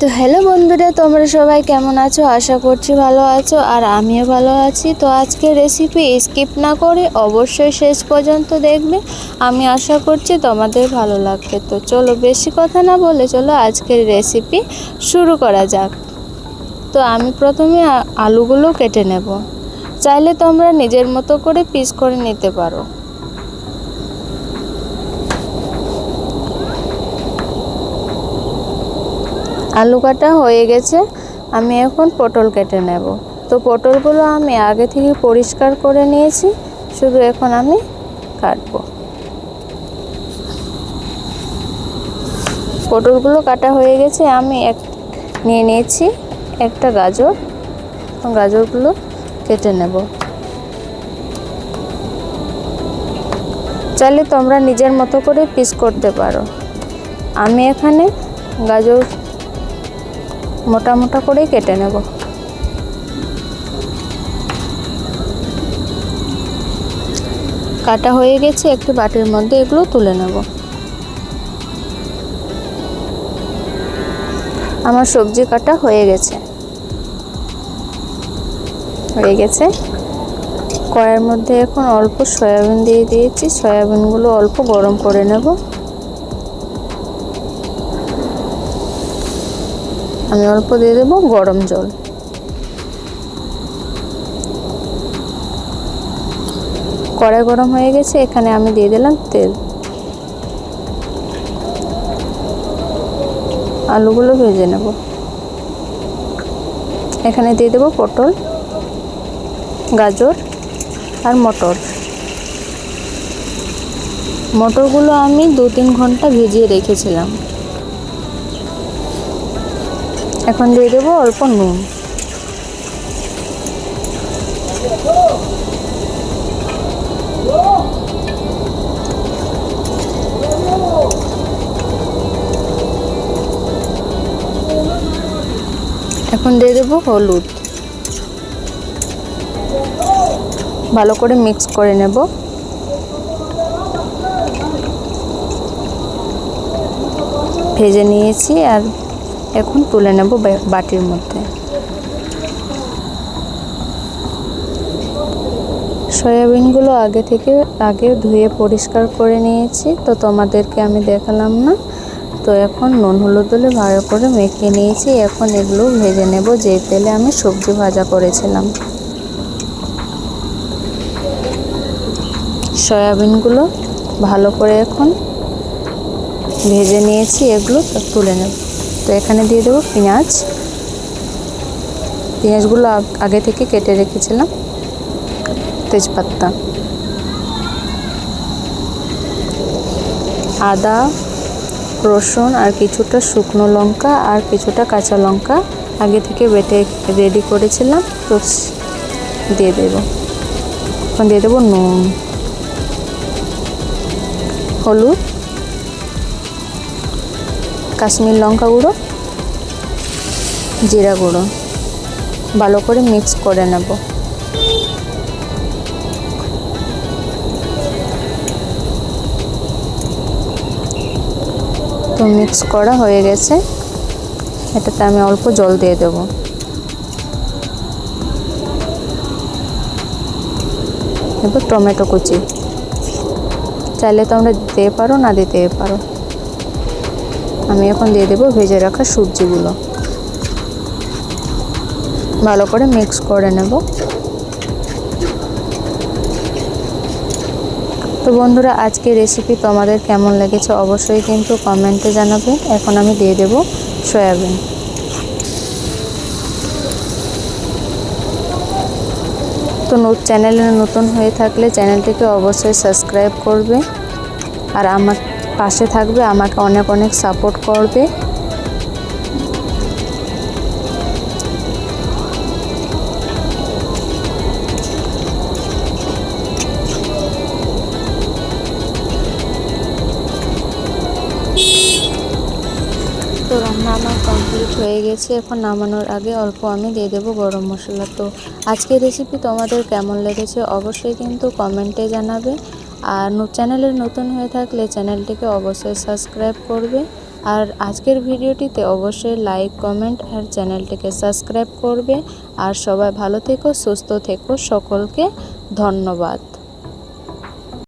তো হ্যালো বন্ধুরা, তোমরা সবাই কেমন আছো? আশা করছি ভালো আছো, আর আমিও ভালো আছি। তো আজকের রেসিপি স্কিপ না করে অবশ্যই শেষ পর্যন্ত দেখবে। আমি আশা করছি তোমাদের ভালো লাগবে। তো চলো বেশি কথা না বলে চলো আজকের রেসিপি শুরু করা যাক। তো আমি প্রথমে আলুগুলো কেটে নেব। চাইলে তোমরা নিজের মতো করে পিস করে নিতে পারো। আলু কাটা হয়ে গেছে, আমি এখন পটল কেটে নেব। তো পটলগুলো আমি আগে থেকে পরিষ্কার করে নিয়েছি, শুধু এখন আমি কাটবো। পটলগুলো কাটা হয়ে গেছে, আমি নিয়ে নিয়েছি একটা গাজর। গাজরগুলো কেটে নেব। চাইলে তোমরা নিজের মতো করে পিস করতে পারো। আমি এখানে গাজর মোটা মোটা করে কেটে নেব। কাটা হয়ে গেছে, একটি বাটির মধ্যে এগুলো তুলে নেব। আমার সবজি কাটা হয়ে গেছে। কড়াইয়ের মধ্যে এখন অল্প সয়াবিন দিয়ে দিয়েছি। সয়াবিনগুলো অল্প গরম করে নেব। আমি অল্প দিয়ে দেব গরম জল। কড়াই গরম হয়ে গেছে, এখানে আমি দিয়ে দিলাম তেল। আলুগুলো ভেজে নেব। এখানে দিয়ে দেব পটল, গাজর আর মটরগুলো আমি 2-3 ঘন্টা ভিজিয়ে রেখেছিলাম। এখন দিয়ে দেব অল্প নুন। এখন দিয়ে দেব হলুদ। ভালো করে মিক্স করে নেব। ভেজে নিয়েছি, আর এখন তুলে নেব বাটির মধ্যে। সয়াবিনগুলো আগে ধুয়ে পরিষ্কার করে নিয়েছি, তো তোমাদেরকে আমি দেখালাম না। তো এখন নুন হলুদ দিয়ে ভালো করে মেখে নিয়েছি। এখন এগুলো ভেজে নেব, যে তেলে আমি সবজি ভাজা করেছিলাম। সয়াবিনগুলো ভালো করে এখন ভেজে নিয়েছি, এগুলো তুলে নেব। তো এখানে দিয়ে দেবো পেঁয়াজগুলো আগে থেকে কেটে রেখেছিলাম। তেজপাতা, আদা, রসুন আর কিছুটা শুকনো লঙ্কা আর কিছুটা কাঁচা লঙ্কা আগে থেকে বেটে রেডি করেছিলাম, তো দিয়ে দেব। এখন দিয়ে দেবো নুন, হলুদ, কাশ্মীর লঙ্কা গুঁড়ো, জিরা গুঁড়ো। ভালো করে মিক্স করে নেব। তো মিক্স করা হয়ে গেছে, এটাতে আমি অল্প জল দিয়ে দেব। এবার টমেটো কুচি, চাইলে তোমরা দিতে পারো, না দিতে পারো। আমি এখন দিয়ে দেব ভেজে রাখা সবজিগুলো। ভালো করে মিক্স করে নেব। তো বন্ধুরা, আজকের রেসিপি তোমাদের কেমন লেগেছে অবশ্যই কিন্তু কমেন্টে জানাবে। এখন আমি দিয়ে দেব সয়াবিন। তো চ্যানেলে নতুন হয়ে থাকলে চ্যানেলটিকে অবশ্যই সাবস্ক্রাইব করবে, আর আমার পাশে থাকবে, আমাকে অনেক অনেক সাপোর্ট করবে। তো রান্না আমার কমপ্লিট হয়ে গেছে। এখন নামানোর আগে অল্প আমি দিয়ে দেবো গরম মশলা। তো আজকের রেসিপি তোমাদের কেমন লেগেছে অবশ্যই কিন্তু কমেন্টে জানাবে, আর চ্যানেলের নতুন হয়ে থাকলে চ্যানেলটিকে অবশ্যই সাবস্ক্রাইব করবে। আর আজকের ভিডিওটিতে অবশ্যই লাইক, কমেন্ট আর চ্যানেলটিকে সাবস্ক্রাইব করবে। আর সবাই ভালো থেকো, সুস্থ থেকো, সকলকে ধন্যবাদ।